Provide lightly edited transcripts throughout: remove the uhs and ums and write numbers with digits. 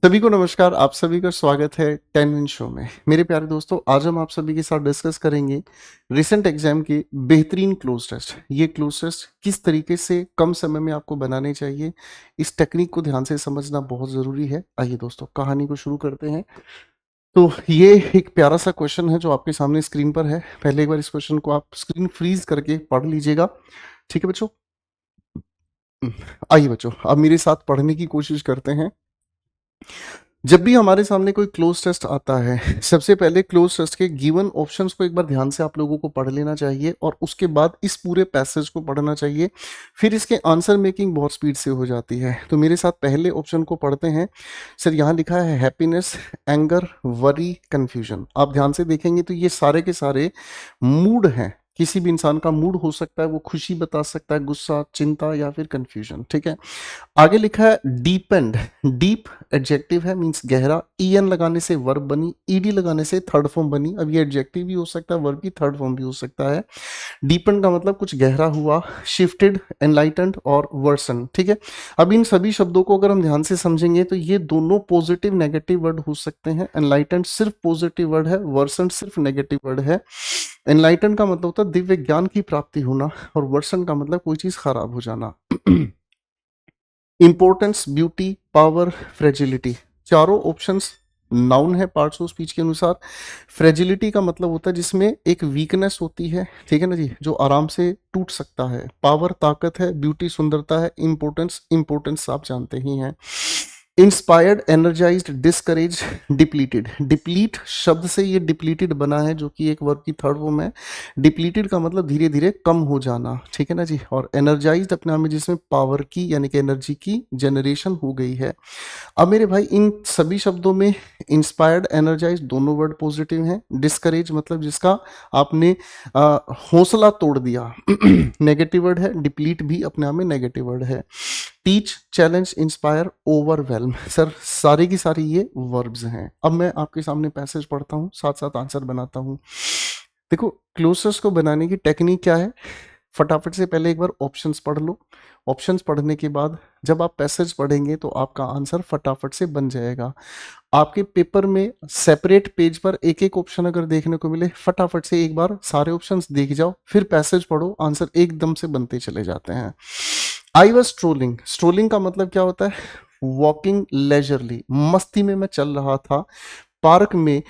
सभी को नमस्कार, आप सभी का स्वागत है 10 मिनट शो में। मेरे प्यारे दोस्तों, आज हम आप सभी के साथ डिस्कस करेंगे रिसेंट एग्जाम के बेहतरीन क्लोज टेस्ट। ये क्लोज टेस्ट किस तरीके से कम समय में आपको बनाने चाहिए, इस टेक्निक को ध्यान से समझना बहुत ज़रूरी है। आइए दोस्तों, कहानी को शुरू करते हैं। तो ये एक प्यारा सा क्वेश्चन है जो आपके सामने स्क्रीन पर है। पहले एक बार इस क्वेश्चन को आप स्क्रीन फ्रीज करके पढ़ लीजिएगा। ठीक है बच्चों? आइए बच्चों, अब मेरे साथ पढ़ने की कोशिश करते हैं। जब भी हमारे सामने कोई क्लोज टेस्ट आता है, सबसे पहले क्लोज टेस्ट के गिवन ऑप्शंस को एक बार ध्यान से आप लोगों को पढ़ लेना चाहिए और उसके बाद इस पूरे पैसेज को पढ़ना चाहिए। फिर इसके आंसर मेकिंग बहुत स्पीड से हो जाती है। तो मेरे साथ पहले ऑप्शन को पढ़ते हैं। सर यहाँ लिखा है हैप्पीनेस, एंगर, वरी, कंफ्यूजन। आप ध्यान से देखेंगे तो ये सारे के सारे मूड हैं। किसी भी इंसान का मूड हो सकता है, वो खुशी बता सकता है, गुस्सा, चिंता या फिर कंफ्यूजन। ठीक है। आगे लिखा है डीपेंड। डीप एडजेक्टिव है, मींस गहरा। ईएन लगाने से वर्ब बनी, ईडी लगाने से थर्ड फॉर्म बनी। अब ये एडजेक्टिव भी हो सकता है, वर्ब की थर्ड फॉर्म भी हो सकता है। डीपेंड का मतलब कुछ गहरा हुआ, शिफ्टेड, एनलाइटेंड और वर्सन। ठीक है। अब इन सभी शब्दों को अगर हम ध्यान से समझेंगे तो ये दोनों पॉजिटिव नेगेटिव वर्ड हो सकते हैं। एनलाइटेंड सिर्फ पॉजिटिव वर्ड है, वर्सन सिर्फ नेगेटिव वर्ड है। एनलाइटन का मतलब होता है दिव्य ज्ञान की प्राप्ति होना और वर्सन का मतलब कोई चीज खराब हो जाना। इंपॉर्टेंस, ब्यूटी, पावर, फ्रेजिलिटी, चारों ऑप्शंस नाउन है पार्ट्स ऑफ स्पीच के अनुसार। फ्रेजिलिटी का मतलब होता है जिसमें एक वीकनेस होती है, ठीक है ना जी, जो आराम से टूट सकता है। पावर ताकत है, ब्यूटी सुंदरता है, इंपॉर्टेंस इंपॉर्टेंस आप जानते ही हैं। Inspired, energised, discourage, depleted. Deplete शब्द से ये डिप्लीटेड बना है, जो कि एक वर्ब की थर्ड फॉर्म है। डिप्लीटेड का मतलब धीरे धीरे कम हो जाना, ठीक है ना जी। और एनर्जाइज्ड अपने आप में जिसमें पावर की यानी कि एनर्जी की जनरेशन हो गई है। अब मेरे भाई इन सभी शब्दों में इंस्पायर्ड, एनर्जाइज दोनों वर्ड पॉजिटिव हैं। डिस्करेज मतलब जिसका आपने हौसला तोड़ दिया, नेगेटिव वर्ड है। डिप्लीट भी अपने आप में नेगेटिव वर्ड है। Teach, challenge, inspire, overwhelm, sir सारी की सारी ये वर्ब्स हैं। अब मैं आपके सामने पैसेज पढ़ता हूँ, साथ साथ आंसर बनाता हूँ। देखो, क्लोजर्स को बनाने की टेक्निक क्या है। फटाफट से पहले एक बार ऑप्शंस पढ़ लो। ऑप्शंस पढ़ने के बाद जब आप पैसेज पढ़ेंगे तो आपका आंसर फटाफट से बन जाएगा। आपके पेपर में सेपरेट पेज पर एक एक ऑप्शन अगर देखने को मिले, फटाफट से एक बार सारे ऑप्शंस देख जाओ, फिर पैसेज पढ़ो, आंसर एकदम से बनते चले जाते हैं। I was strolling. स्ट्रोलिंग का मतलब क्या होता है? वॉकिंग लेजरली, मस्ती में मैं चल रहा था पार्क में।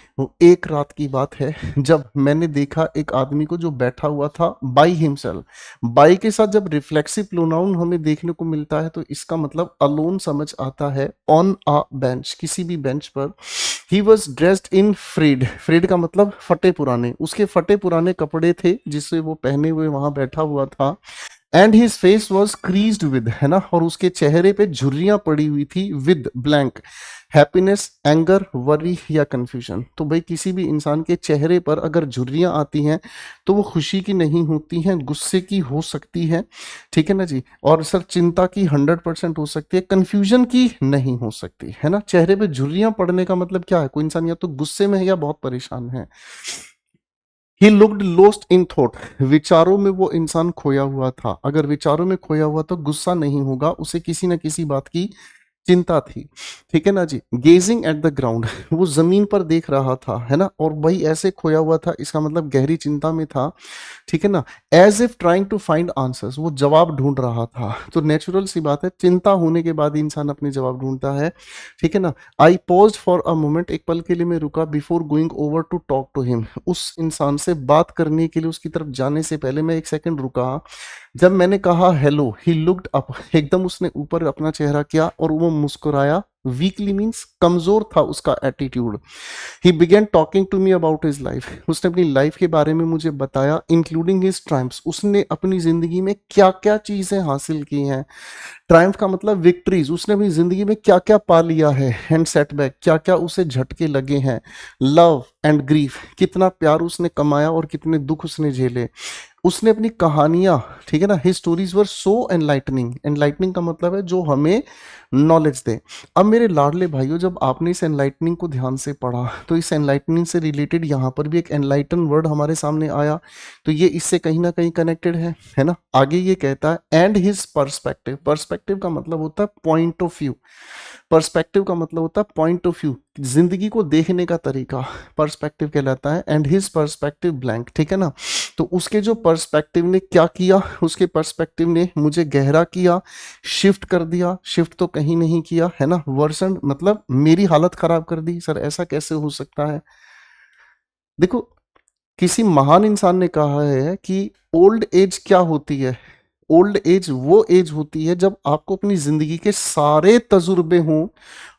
एक रात की बात है जब मैंने देखा एक आदमी को जो बैठा हुआ था बाई हिमसेल्फ। बाई के साथ जब रिफ्लेक्सिव प्रोनाउन हमें देखने को मिलता है तो इसका मतलब अलोन समझ आता है। ऑन अ बेंच, किसी भी बेंच पर। He was dressed in frayed. Frayed का मतलब फटे पुराने, उसके फटे पुराने कपड़े थे जिससे वो पहने हुए वहां बैठा हुआ था। And his face was creased with, है ना, और उसके चेहरे पे झुर्रियां पड़ी हुई थी with blank. Happiness, anger, worry या कंफ्यूजन। तो भाई किसी भी इंसान के चेहरे पर अगर झुर्रियां आती हैं तो वो खुशी की नहीं होती हैं, गुस्से की हो सकती है, ठीक है ना जी। और सर चिंता की 100% हो सकती है, कंफ्यूजन की नहीं हो सकती, है ना। चेहरे पे झुर्रियां पड़ने का मतलब क्या है? कोई इंसान या तो गुस्से में है या बहुत परेशान है। He looked lost in thought. विचारों में वो इंसान खोया हुआ था। अगर विचारों में खोया हुआ तो गुस्सा नहीं होगा, उसे किसी ना किसी बात की चिंता थी, ठीक है ना जी। गेजिंग एट द ग्राउंड, वो जमीन पर देख रहा था, है ना, और भाई ऐसे खोया हुआ था, इसका मतलब गहरी चिंता में था, ठीक है ना। As if trying to find answers, वो जवाब ढूंढ रहा था। तो नेचुरल सी बात है, चिंता होने के बाद इंसान अपने जवाब ढूंढता है, ठीक है ना। I paused for a moment, एक पल के लिए मैं रुका। Before going over to talk to him, उस इंसान से बात करने के लिए उसकी तरफ जाने से पहले मैं एक सेकंड रुका। जब मैंने कहा हेलो, ही लुक्ड अप, एकदम उसने ऊपर अपना चेहरा किया और वो मुस्कुराया। वीकली मीन्स कमजोर था उसका attitude. He began talking to me about his life, उसने अपनी लाइफ के बारे में मुझे बताया, इंक्लूडिंग हिज ट्रायम्फ्स, उसने अपनी जिंदगी में क्या क्या चीजें हासिल की हैं। ट्रायम्फ का मतलब विक्ट्रीज, उसने अपनी जिंदगी में क्या क्या पा लिया है। एंड सेटबैक, क्या क्या उसे झटके लगे हैं। लव एंड ग्रीफ, कितना प्यार उसने कमाया और कितने दुख उसने झेले। उसने अपनी कहानियां, ठीक है ना, हिज स्टोरीज वर सो एनलाइटनिंग, एनलाइटनिंग का मतलब है जो हमें नॉलेज दे। अब मेरे लाडले भाइयों, जब आपने इस एनलाइटनिंग को ध्यान से पढ़ा तो इस एनलाइटनिंग से रिलेटेड यहाँ पर भी एक एनलाइटन वर्ड हमारे सामने आया, तो ये इससे कहीं ना कहीं कनेक्टेड है ना। आगे ये कहता है एंड हिज पर्सपेक्टिव, पर्सपेक्टिव का मतलब होता है पॉइंट ऑफ व्यू, पर्सपेक्टिव का मतलब होता है पॉइंट ऑफ व्यू, जिंदगी को देखने का तरीका पर्सपेक्टिव कहलाता है। एंड हिज पर्सपेक्टिव ब्लैंक, ठीक है ना। तो उसके जो पर्सपेक्टिव ने क्या किया, उसके पर्सपेक्टिव ने मुझे गहरा किया, शिफ्ट कर दिया, शिफ्ट तो कहीं नहीं किया, है ना, वर्सन मतलब मेरी हालत खराब कर दी। सर ऐसा कैसे हो सकता है? देखो, किसी महान इंसान ने कहा है कि ओल्ड एज क्या होती है, ओल्ड एज वो एज होती है जब आपको अपनी जिंदगी के सारे तजुर्बे हों,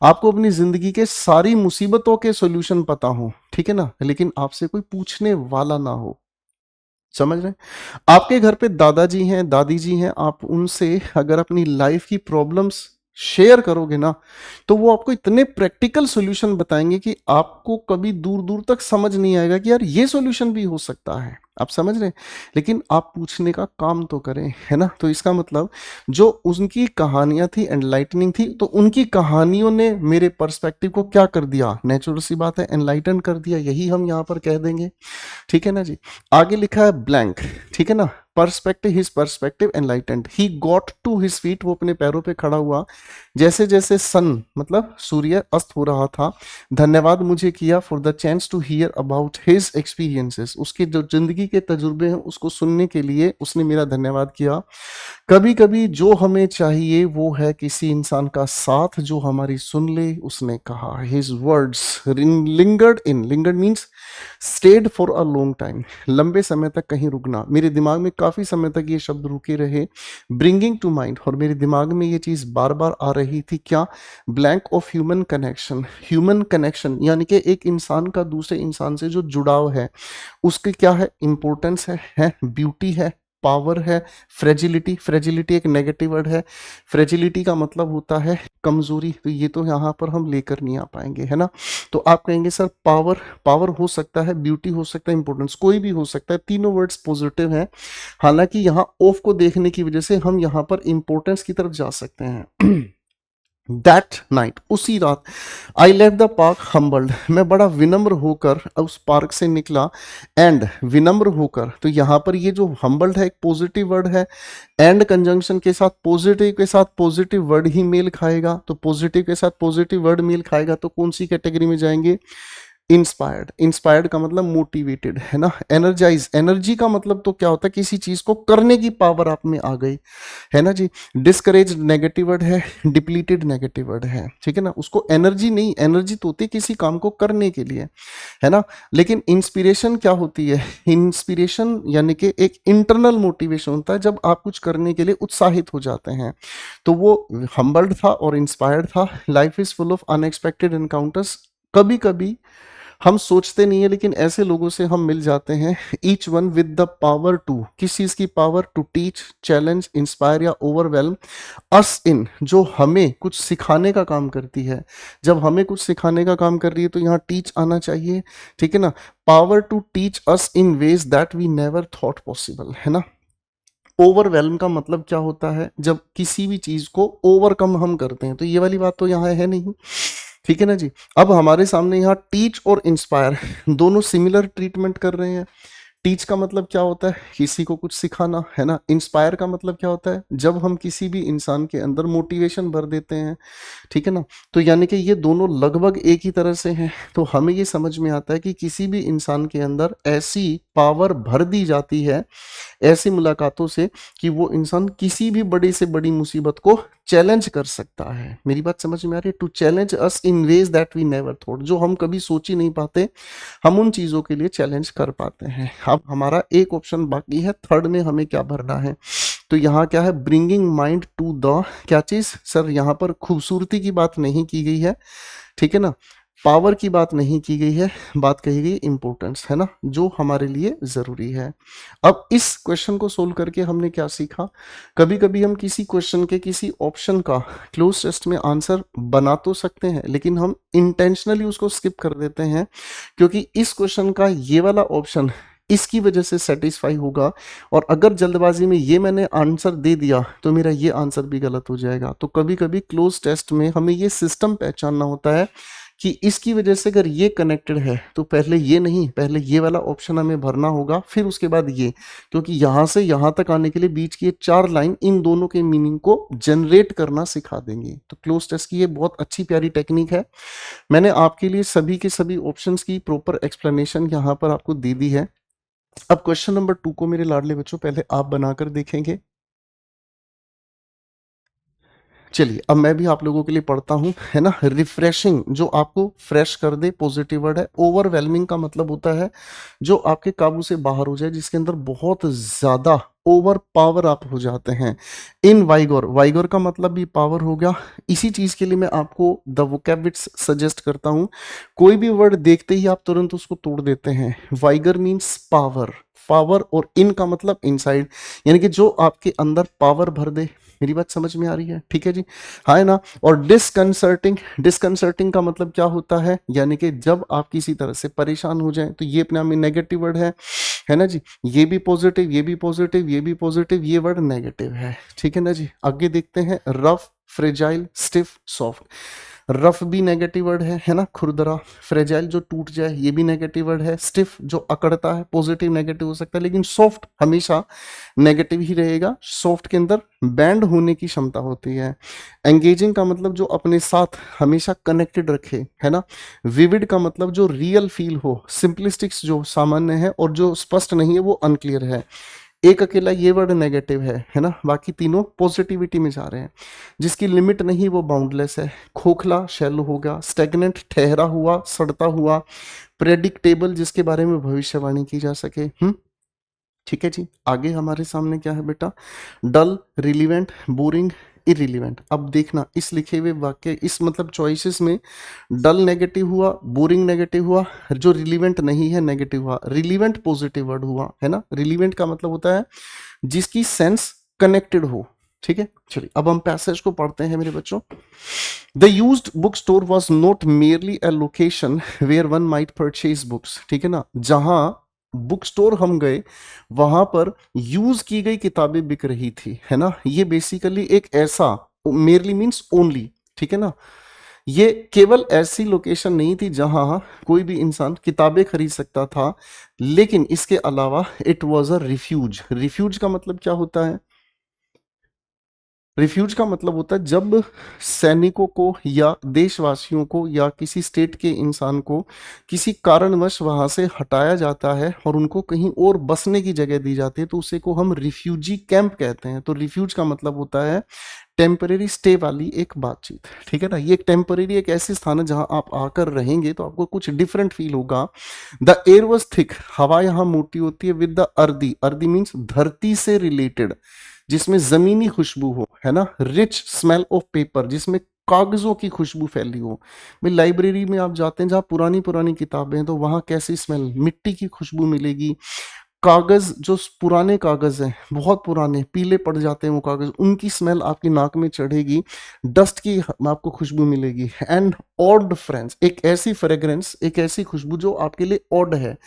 आपको अपनी जिंदगी के सारी मुसीबतों के सॉल्यूशन पता हो, ठीक है ना, लेकिन आपसे कोई पूछने वाला ना हो। समझ रहे हैं? आपके घर पे दादाजी हैं, दादी जी हैं, आप उनसे अगर अपनी लाइफ की प्रॉब्लम्स शेयर करोगे ना, तो वो आपको इतने प्रैक्टिकल सॉल्यूशन बताएंगे कि आपको कभी दूर दूर तक समझ नहीं आएगा कि यार ये सॉल्यूशन भी हो सकता है। आप समझ रहे हैं? लेकिन आप पूछने का काम तो करें, है ना। तो इसका मतलब जो उनकी कहानियां थी एनलाइटनिंग थी, तो उनकी कहानियों ने मेरे पर्सपेक्टिव को क्या कर दिया, नेचुरल सी बात है, एनलाइटन कर दिया, यही हम यहाँ पर कह देंगे, ठीक है ना जी। आगे लिखा है ब्लैंक, ठीक है ना, perspective, his perspective enlightened, he got to his feet, वो अपने पैरों पे खड़ा हुआ, जैसे जैसे सन मतलब सूर्य अस्त हो रहा था, धन्यवाद मुझे किया for the chance to hear about his experiences, उसके जो जिंदगी के तजुर्बे हैं उसको सुनने के लिए उसने मेरा धन्यवाद किया। कभी कभी जो हमें चाहिए वो है किसी इंसान का साथ जो हमारी सुन ले, उसने कहा, his words lingered in, lingered means state for a long time, लंबे समय तक कहीं रुकना, मेरे दिमाग में काफी समय तक ये शब्द रुके रहे, ब्रिंगिंग टू माइंड, और मेरे दिमाग में ये चीज बार बार आ रही थी, क्या, blank of human connection, human connection यानी कि एक इंसान का दूसरे इंसान से जो जुड़ाव है उसकी क्या है, इंपॉर्टेंस है ब्यूटी है, पावर है, फ्रेजिलिटी, फ्रेजिलिटी एक नेगेटिव वर्ड है, फ्रेजिलिटी का मतलब होता है कमजोरी, तो ये तो यहाँ पर हम लेकर नहीं आ पाएंगे, है ना। तो आप कहेंगे सर पावर, पावर हो सकता है, ब्यूटी हो सकता है, इंपॉर्टेंस कोई भी हो सकता है, तीनों वर्ड्स पॉजिटिव हैं। हालांकि यहाँ ऑफ को देखने की वजह से हम यहाँ पर इंपॉर्टेंस की तरफ जा सकते हैं। दैट नाइट, उसी रात, I left the park humbled, मैं बड़ा विनम्र होकर उस पार्क से निकला, एंड विनम्र होकर, तो यहाँ पर ये जो हम्बल्ड है एक पॉजिटिव वर्ड है, एंड कंजंक्शन के साथ पॉजिटिव वर्ड ही मेल खाएगा, तो पॉजिटिव के साथ पॉजिटिव वर्ड मेल खाएगा तो कौन सी कैटेगरी में जाएंगे, इंस्पायर्ड, इंस्पायर्ड का मतलब मोटिवेटेड, है ना। एनर्जाइज, एनर्जी का मतलब तो क्या होता है, किसी चीज को करने की पावर आप में आ गई, है ना जी। डिस्करेज नेगेटिव वर्ड है, डिप्लीटेड नेगेटिव वर्ड है, ठीक है ना, उसको एनर्जी नहीं, एनर्जी तो होती है किसी काम को करने के लिए, है ना। लेकिन इंस्पिरेशन क्या होती है, इंस्पिरेशन यानी कि एक इंटरनल मोटिवेशन होता है जब आप कुछ करने के लिए उत्साहित हो जाते हैं, तो वो हम्बल्ड था और इंस्पायर्ड था। Life is full of unexpected encounters, कभी कभी हम सोचते नहीं है लेकिन ऐसे लोगों से हम मिल जाते हैं, each one with the power to, किस चीज की power, to teach, challenge, inspire या ओवरवेलम अस इन, जो हमें कुछ सिखाने का काम करती है। जब हमें कुछ सिखाने का काम कर रही है तो यहाँ टीच आना चाहिए, ठीक है ना। Power to teach us in ways that we never thought possible, है ना। ओवरवेलम का मतलब क्या होता है, जब किसी भी चीज को ओवरकम हम करते हैं, तो ये वाली बात तो यहाँ है नहीं, ठीक है ना जी। अब हमारे सामने यहाँ टीच और इंस्पायर दोनों सिमिलर ट्रीटमेंट कर रहे हैं। टीच का मतलब क्या होता है, किसी को कुछ सिखाना, है ना। इंस्पायर का मतलब क्या होता है, जब हम किसी भी इंसान के अंदर मोटिवेशन भर देते हैं, ठीक है ना। तो यानी कि ये दोनों लगभग एक ही तरह से हैं, तो हमें ये समझ में आता है कि किसी भी इंसान के अंदर ऐसी पावर भर दी जाती है ऐसी मुलाकातों से कि वो इंसान किसी भी बड़ी से बड़ी मुसीबत को चैलेंज कर सकता है। मेरी बात समझ में आ रही है, to challenge us in ways that we never thought, जो हम कभी सोच ही नहीं पाते हम उन चीजों के लिए चैलेंज कर पाते हैं। अब हमारा एक ऑप्शन बाकी है, थर्ड में हमें क्या भरना है, तो यहाँ क्या है, ब्रिंगिंग माइंड टू द, क्या चीज सर, यहाँ पर खूबसूरती की बात नहीं की गई है, ठीक है ना, पावर की बात नहीं की गई है, बात कही गई इंपॉर्टेंस, है ना, जो हमारे लिए जरूरी है। अब इस क्वेश्चन को सोल्व करके हमने क्या सीखा, कभी कभी हम किसी क्वेश्चन के किसी ऑप्शन का क्लोज टेस्ट में आंसर बना तो सकते हैं लेकिन हम इंटेंशनली उसको स्किप कर देते हैं, क्योंकि इस क्वेश्चन का ये वाला ऑप्शन इसकी वजह से सेटिस्फाई होगा। और अगर जल्दबाजी में ये मैंने आंसर दे दिया तो मेरा ये आंसर भी गलत हो जाएगा। तो कभी कभी क्लोज टेस्ट में हमें ये सिस्टम पहचानना होता है कि इसकी वजह से अगर ये कनेक्टेड है तो पहले ये नहीं, पहले ये वाला ऑप्शन हमें भरना होगा, फिर उसके बाद ये, क्योंकि यहां से यहां तक आने के लिए बीच की ये 4 लाइन इन दोनों के मीनिंग को जनरेट करना सिखा देंगे। तो क्लोज टेस्ट की ये बहुत अच्छी प्यारी टेक्निक है। मैंने आपके लिए सभी के सभी ऑप्शंस की प्रॉपर एक्सप्लेनेशन यहाँ पर आपको दे दी है। अब क्वेश्चन नंबर 2 को मेरे लाडले बच्चों पहले आप बनाकर देखेंगे। चलिए अब मैं भी आप लोगों के लिए पढ़ता हूं, है ना। रिफ्रेशिंग जो आपको फ्रेश कर दे, पॉजिटिव वर्ड है। ओवरवेलमिंग का मतलब होता है जो आपके काबू से बाहर हो जाए, जिसके अंदर बहुत ज्यादा ओवर पावर आप हो जाते हैं। इन वाइगोर, वाइगोर का मतलब भी पावर हो गया। इसी चीज के लिए मैं आपको द वोकैब्युलरी सजेस्ट करता हूं। कोई भी वर्ड देखते ही आप तुरंत उसको तोड़ देते हैं। वाइगर मीन्स पावर, पावर, और इन का मतलब इनसाइड, यानी कि जो आपके अंदर पावर भर दे। मेरी बात समझ में आ रही है? ठीक है जी, हाँ है ना। और डिसकंसर्टिंग, डिसकंसर्टिंग का मतलब क्या होता है, यानी कि जब आप किसी तरह से परेशान हो जाएं, तो ये अपने आप में नेगेटिव वर्ड है ना जी। ये भी पॉजिटिव, ये भी पॉजिटिव, ये भी पॉजिटिव, ये वर्ड नेगेटिव है। ठीक है ना जी। आगे देखते हैं, rough, fragile, stiff, soft. Rough भी नेगेटिव वर्ड है ना, खुरदरा। फ्रेजाइल जो टूट जाए, ये भी नेगेटिव वर्ड है। स्टिफ जो अकड़ता है, पॉजिटिव नेगेटिव हो सकता है, लेकिन सॉफ्ट हमेशा नेगेटिव ही रहेगा। सॉफ्ट के अंदर बैंड होने की क्षमता होती है। एंगेजिंग का मतलब जो अपने साथ हमेशा कनेक्टेड रखे, है ना। विविड का मतलब जो रियल फील हो। सिंपलिस्टिक्स जो सामान्य है, और जो स्पष्ट नहीं है वो अनक्लियर है। एक अकेला ये वर्ड नेगेटिव है ना, बाकी तीनों पॉजिटिविटी में जा रहे हैं। जिसकी लिमिट नहीं वो बाउंडलेस है। खोखला शैलो होगा। स्टेगनेंट ठहरा हुआ, सड़ता हुआ। प्रेडिक्टेबल जिसके बारे में भविष्यवाणी की जा सके। ठीक है जी। आगे हमारे सामने क्या है बेटा, डल, रिलीवेंट, बोरिंग, इरिलीवेंट। अब देखना इस लिखे हुए वाक्य, इस मतलब चॉइसेस में डल नेगेटिव हुआ, बोरिंग नेगेटिव हुआ, जो रिलीवेंट नहीं है नेगेटिव हुआ, रिलीवेंट पॉजिटिव वर्ड हुआ, है ना। रिलीवेंट का मतलब होता है जिसकी सेंस कनेक्टेड हो। ठीक है, चलिए अब हम पैसेज को पढ़ते हैं मेरे बच्चों। The used book store was not merely a location where one might purchase books. ठीक है ना, जहां बुक स्टोर हम गए वहां पर यूज की गई किताबें बिक रही थी, है ना। ये बेसिकली एक ऐसा, मेयरली मीन्स ओनली, ठीक है ना। ये केवल ऐसी लोकेशन नहीं थी जहां कोई भी इंसान किताबें खरीद सकता था, लेकिन इसके अलावा it was a refuse. Refuse का मतलब क्या होता है? रिफ्यूज का मतलब होता है जब सैनिकों को या देशवासियों को या किसी स्टेट के इंसान को किसी कारणवश वहां से हटाया जाता है और उनको कहीं और बसने की जगह दी जाती है, तो उसे को हम रिफ्यूजी कैंप कहते हैं। तो रिफ्यूज का मतलब होता है टेम्परेरी स्टे वाली एक बातचीत। ठीक है ना, ये एक टेम्परेरी एक ऐसी स्थान है जहां आप आकर रहेंगे तो आपको कुछ डिफरेंट फील होगा। द एयर वॉज थिक, हवा यहाँ मोटी होती है। With the earthy, earthy means धरती से रिलेटेड, जिसमें जमीनी खुशबू हो, है ना। रिच स्मेल ऑफ पेपर, जिसमें कागजों की खुशबू फैली हो। भाई लाइब्रेरी में आप जाते हैं जहाँ पुरानी पुरानी किताबें हैं, तो वहाँ कैसी स्मेल, मिट्टी की खुशबू मिलेगी। कागज जो पुराने कागज हैं, बहुत पुराने, पीले पड़ जाते हैं वो कागज, उनकी स्मेल आपकी नाक में चढ़ेगी। डस्ट की आपको खुशबू मिलेगी। एंड ऑड फ्रेंस, एक ऐसी फ्रेग्रेंस, एक ऐसी खुशबू जो आपके लिए ऑड है,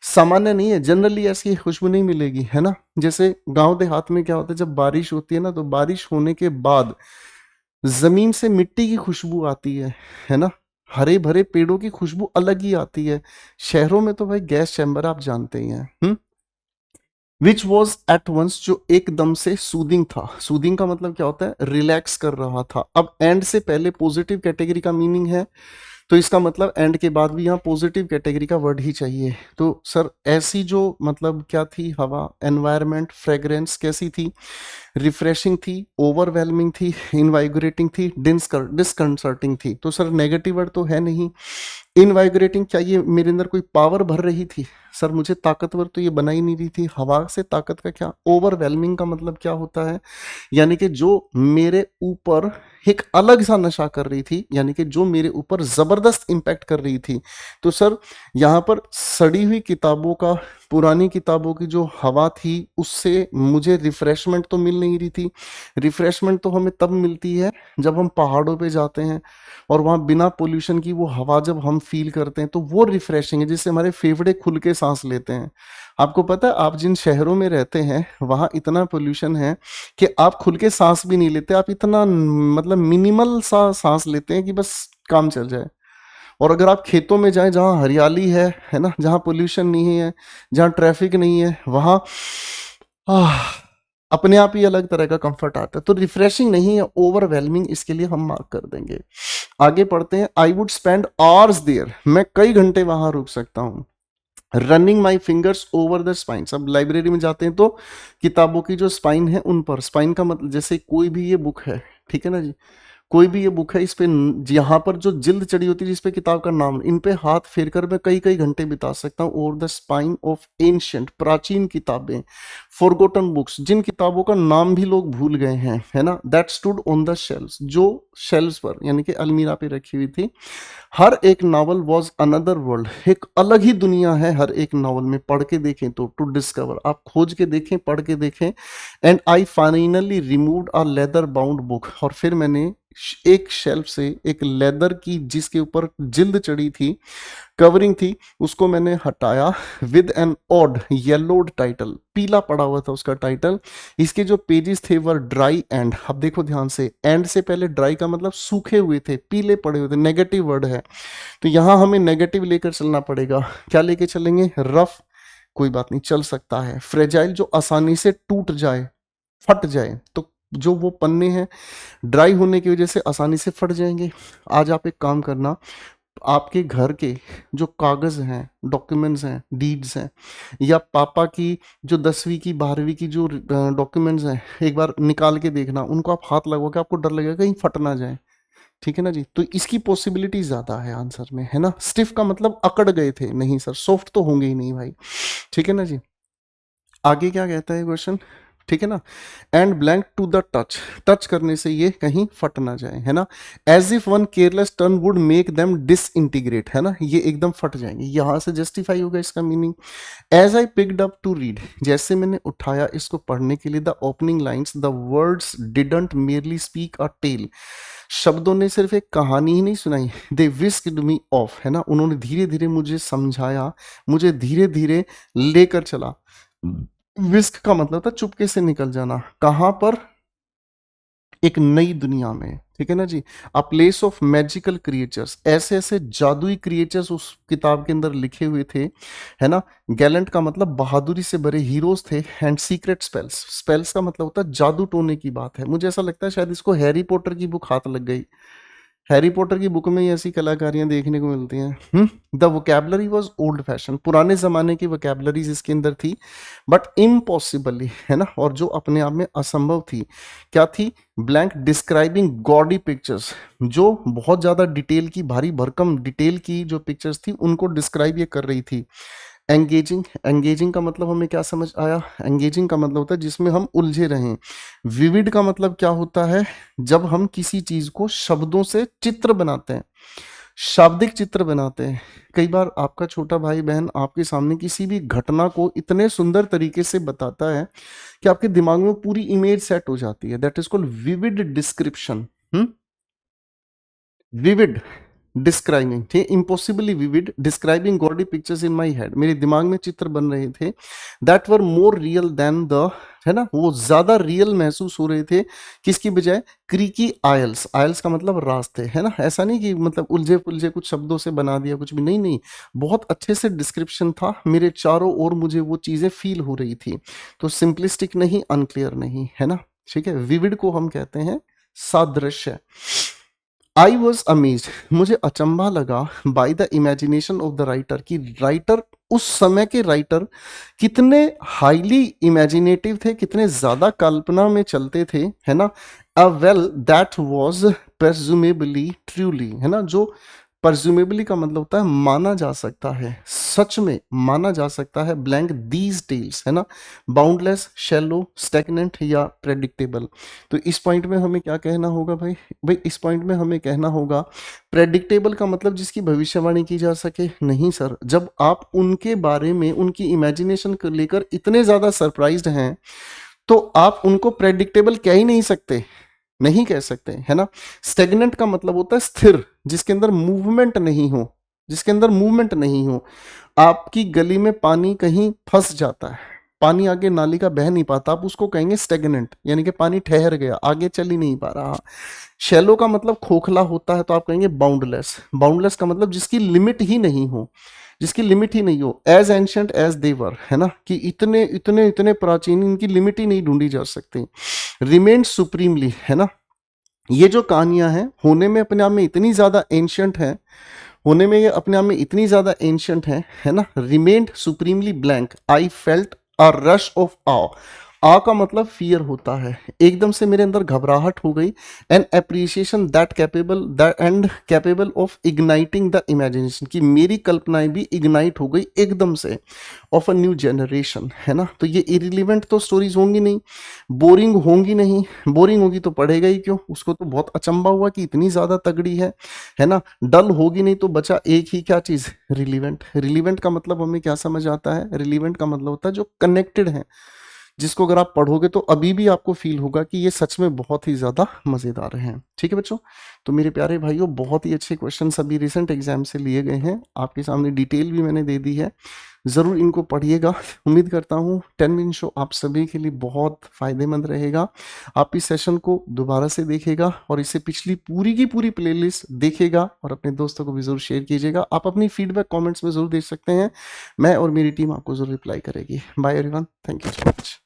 सामान्य नहीं है। जनरली ऐसी खुशबू नहीं मिलेगी, है ना। जैसे गांव देहात में क्या होता है, जब बारिश होती है ना, तो बारिश होने के बाद जमीन से मिट्टी की खुशबू आती है ना। हरे भरे पेड़ों की खुशबू अलग ही आती है। शहरों में तो भाई गैस चैम्बर आप जानते ही हैं। विच वॉज एट वंस, जो एकदम से सूदिंग था। सूदिंग का मतलब क्या होता है, रिलैक्स कर रहा था। अब एंड से पहले पॉजिटिव कैटेगरी का मीनिंग है, तो इसका मतलब एंड के बाद भी यहाँ पॉजिटिव कैटेगरी का वर्ड ही चाहिए। तो सर ऐसी जो मतलब क्या थी, हवा, एनवायरनमेंट, फ्रेग्रेंस कैसी थी, रिफ्रेशिंग थी, ओवरवेलमिंग थी, इनवाइग्रेटिंग थी, डिस्कंसर्टिंग थी। तो सर नेगेटिव वर्ड तो है नहीं। इनवाइग्रेटिंग, क्या ये मेरे अंदर कोई पावर भर रही थी? सर मुझे ताकतवर तो ये बना ही नहीं रही थी। हवा से ताकत का क्या? ओवरवेलमिंग का मतलब क्या होता है, यानी कि जो मेरे ऊपर एक अलग सा नशा कर रही थी, यानी कि जो मेरे ऊपर जबरदस्त इंपैक्ट कर रही थी। तो सर यहाँ पर सड़ी हुई किताबों का पुरानी किताबों की जो हवा थी उससे मुझे रिफ्रेशमेंट तो मिल नहीं रही थी। रिफ्रेशमेंट तो हमें तब मिलती है जब हम पहाड़ों पे जाते हैं और वहाँ बिना पोल्यूशन की वो हवा जब हम फील करते हैं तो वो रिफ्रेशिंग है, जिससे हमारे फेफड़े खुल के सांस लेते हैं। आपको पता है आप जिन शहरों में रहते हैं वहाँ इतना पोल्यूशन है कि आप खुल के सांस भी नहीं लेते, आप इतना मतलब मिनिमल सा सांस लेते हैं कि बस काम चल जाए। और अगर आप खेतों में जाएं जहाँ हरियाली है ना, जहाँ पोल्यूशन नहीं है, जहाँ ट्रैफिक नहीं है, वहाँ आह, अपने आप ही अलग तरह का कंफर्ट आता है। तो रिफ्रेशिंग नहीं है, ओवरवेलमिंग, इसके लिए हम मार्क कर देंगे। आगे पढ़ते हैं। I would spend hours there, मैं कई घंटे वहां रुक सकता हूँ। Running my fingers over the spine, अब लाइब्रेरी में जाते हैं तो किताबों की जो स्पाइन है उन पर, स्पाइन का मतलब जैसे कोई भी ये बुक है, ठीक है ना जी, कोई भी ये बुक है, इस पे यहाँ पर जो जिल्द चढ़ी होती है जिस पे किताब का नाम, इन पे हाथ फेर कर मैं कई कई घंटे बिता सकता हूँ। Over the spine of ancient, प्राचीन किताबें, फॉरगॉटन बुक्स, जिन किताबों का नाम भी लोग भूल गए हैं, है ना, that stood on the shelves, जो शेल्व्स पर यानी कि अलमीरा पे रखी हुई थी। हर एक नावल वॉज अनदर वर्ल्ड, एक अलग ही दुनिया है हर एक नावल में। पढ़ के देखें तो, टू डिस्कवर, आप खोज के देखें, पढ़ के देखें। And I finally removed a leather bound book, और फिर मैंने एक शेल्फ से एक लेदर की जिसके ऊपर जिल्द चढ़ी थी, कवरिंग थी, उसको मैंने हटाया। विद एन ऑड येलोड टाइटल, पीला पड़ा हुआ था उसका टाइटल। इसके जो पेजेस थे वर ड्राई एंड, अब देखो ध्यान से, एंड से पहले ड्राई का मतलब सूखे हुए थे, पीले पड़े हुए थे, नेगेटिव वर्ड है, तो यहां हमें नेगेटिव लेकर चलना पड़ेगा। क्या लेके चलेंगे? रफ, कोई बात नहीं, चल सकता है। फ्रेजाइल, जो आसानी से टूट जाए, फट जाए, तो जो वो पन्ने हैं ड्राई होने की वजह से आसानी से फट जाएंगे। आज आप एक काम करना, आपके घर के जो कागज हैं, डॉक्यूमेंट्स हैं, डीड्स हैं, या पापा की जो 10वीं की 12वीं की जो डॉक्यूमेंट्स हैं, एक बार निकाल के देखना, उनको आप हाथ लगोगे, आपको डर लगेगा कहीं फट ना जाए, ठीक है ना जी। तो इसकी पॉसिबिलिटी ज्यादा है आंसर में, है ना। स्टिफ का मतलब अकड़ गए थे, नहीं सर, सॉफ्ट तो होंगे ही नहीं भाई, ठीक है ना जी। आगे क्या कहता है क्वेश्चन, ठीक है ना। And blank to the touch, touch करने से ये कहीं फट ना जाए, है ना। As if one careless turn would make them disintegrate, है ना, ये एकदम फट जाएंगे, यहां से जस्टिफाई होगा इसका meaning. As I picked up to read, जैसे मैंने उठाया इसको पढ़ने के लिए, the opening lines, the words didn't merely speak a tale, शब्दों ने सिर्फ एक कहानी ही नहीं सुनाई, दे विस्क्ड मी ऑफ, है ना, उन्होंने धीरे धीरे मुझे समझाया, मुझे धीरे धीरे लेकर चला। विस्क का मतलब था चुपके से निकल जाना, कहां पर? एक नई दुनिया में, ठीक है ना जी। A place of magical creatures, ऐसे ऐसे जादुई क्रिएचर्स उस किताब के अंदर लिखे हुए थे, है ना। गैलेंट का मतलब बहादुरी से भरे हीरोज थे। एंड सीक्रेट स्पेल्स, स्पेल्स का मतलब होता है जादू टोने की बात है। मुझे ऐसा लगता है शायद इसको हैरी पॉटर की बुक हाथ लग गई, हैरी पॉटर की बुक में ही ऐसी कलाकारियां देखने को मिलती हैं। The vocabulary was old fashion, पुराने जमाने की वोकेबलरीज इसके अंदर थी, बट इम्पॉसिबली, है ना, और जो अपने आप में असंभव थी। क्या थी? ब्लैंक डिस्क्राइबिंग गॉडी पिक्चर्स, जो बहुत ज्यादा डिटेल की, भारी भरकम डिटेल की जो पिक्चर्स थी उनको डिस्क्राइब ये कर रही थी। एंगेजिंग, एंगेजिंग का मतलब हमें क्या समझ आया? एंगेजिंग का मतलब होता है जिसमें हम उलझे रहें। विविड का मतलब क्या होता है? जब हम किसी चीज को शब्दों से चित्र बनाते हैं, शाब्दिक चित्र बनाते हैं। कई बार आपका छोटा भाई बहन आपके सामने किसी भी घटना को इतने सुंदर तरीके से बताता है कि आपके दिमाग में पूरी इमेज सेट हो जाती है, that is called vivid description. Vivid describing, ठीक, impossibly vivid describing gaudy pictures in my head, मेरे दिमाग में चित्र बन रहे थे। That were more real than the, है ना, वो ज्यादा रियल महसूस हो रहे थे किसकी बजाय? क्रीकी आयल्स, आयल्स का मतलब रास्ते, है ना। ऐसा नहीं कि मतलब उलझे पुलझे कुछ शब्दों से बना दिया, कुछ भी नहीं, नहीं, बहुत अच्छे से डिस्क्रिप्शन था, मेरे चारों ओर मुझे वो चीजें फील हो रही थी। तो सिंपलिस्टिक नहीं, अनक्लियर नहीं, है ना, ठीक है। विविड को हम कहते हैं सादृश्य। आई वॉज अमेज्ड, मुझे अचंभा लगा, by the imagination of the writer, कि राइटर, उस समय के राइटर कितने हाईली इमेजिनेटिव थे, कितने ज्यादा कल्पना में चलते थे, है ना। A well that was presumably truly, है ना, जो परज्यूमेबली का मतलब होता है माना जा सकता है, सच में माना जा सकता है, ब्लैंक दीज टेल्स, है ना, बाउंडलेस, शैलो, स्टैग्नेंट या प्रेडिक्टेबल। तो इस पॉइंट में हमें क्या कहना होगा भाई? भाई इस पॉइंट में हमें कहना होगा प्रेडिक्टेबल का मतलब जिसकी भविष्यवाणी की जा सके। नहीं सर, जब आप उनके बारे में उनकी इमेजिनेशन को लेकर इतने ज्यादा सरप्राइज्ड हैं तो आप उनको प्रेडिक्टेबल कह ही नहीं सकते, नहीं कह सकते, है ना। स्टेगनेंट का मतलब होता है स्थिर, जिसके अंदर मूवमेंट नहीं हो, जिसके अंदर मूवमेंट नहीं हो। आपकी गली में पानी कहीं फंस जाता है, पानी आगे नाली का बह नहीं पाता, आप उसको कहेंगे स्टेगनेंट, यानी कि पानी ठहर गया, आगे चल ही नहीं पा रहा। शैलो का मतलब खोखला होता है, तो आप कहेंगे बाउंडलेस। बाउंडलेस का मतलब जिसकी लिमिट ही नहीं हो, जिसकी लिमिट ही नहीं हो। एज एंशंट एज देवर, है ना, कि इतने इतने इतने प्राचीन, इनकी लिमिट ही नहीं ढूंढी जा सकती। रिमेन सुप्रीमली, है ना, ये जो कहानियां हैं होने में अपने आप में इतनी ज्यादा एंशियंट है, होने में ये अपने आप में इतनी ज्यादा एंशियंट है ना। Remained supremely blank, I felt a rush of awe. Awe का मतलब फियर होता है, एकदम से मेरे अंदर घबराहट हो गई। An appreciation that capable that and capable of igniting the imagination, कि मेरी कल्पनाएं भी इग्नाइट हो गई एकदम से, ऑफ अ न्यू जनरेशन, है ना। तो ये इरिलीवेंट तो स्टोरीज होंगी नहीं, बोरिंग होंगी नहीं, बोरिंग होगी तो पढ़ेगा ही क्यों, उसको तो बहुत अचंबा हुआ कि इतनी ज्यादा तगड़ी है ना। डल होगी नहीं तो बचा एक ही क्या चीज, रिलीवेंट। रिलीवेंट का मतलब हमें क्या समझ आता है? रिलीवेंट का मतलब होता है जो कनेक्टेड है, जिसको अगर आप पढ़ोगे तो अभी भी आपको फील होगा कि ये सच में बहुत ही ज्यादा मजेदार हैं। ठीक है बच्चों, तो मेरे प्यारे भाइयों, बहुत ही अच्छे क्वेश्चन अभी रिसेंट एग्जाम से लिए गए हैं, आपके सामने डिटेल भी मैंने दे दी है, ज़रूर इनको पढ़िएगा। उम्मीद करता हूँ 10 मिनट शो आप सभी के लिए बहुत फ़ायदेमंद रहेगा। आप इस सेशन को दोबारा से देखेगा और इससे पिछली पूरी की पूरी प्लेलिस्ट देखेगा और अपने दोस्तों को भी ज़रूर शेयर कीजिएगा। आप अपनी फीडबैक कमेंट्स में ज़रूर दे सकते हैं, मैं और मेरी टीम आपको ज़रूर रिप्लाई करेगी। Bye everyone, thank you so much.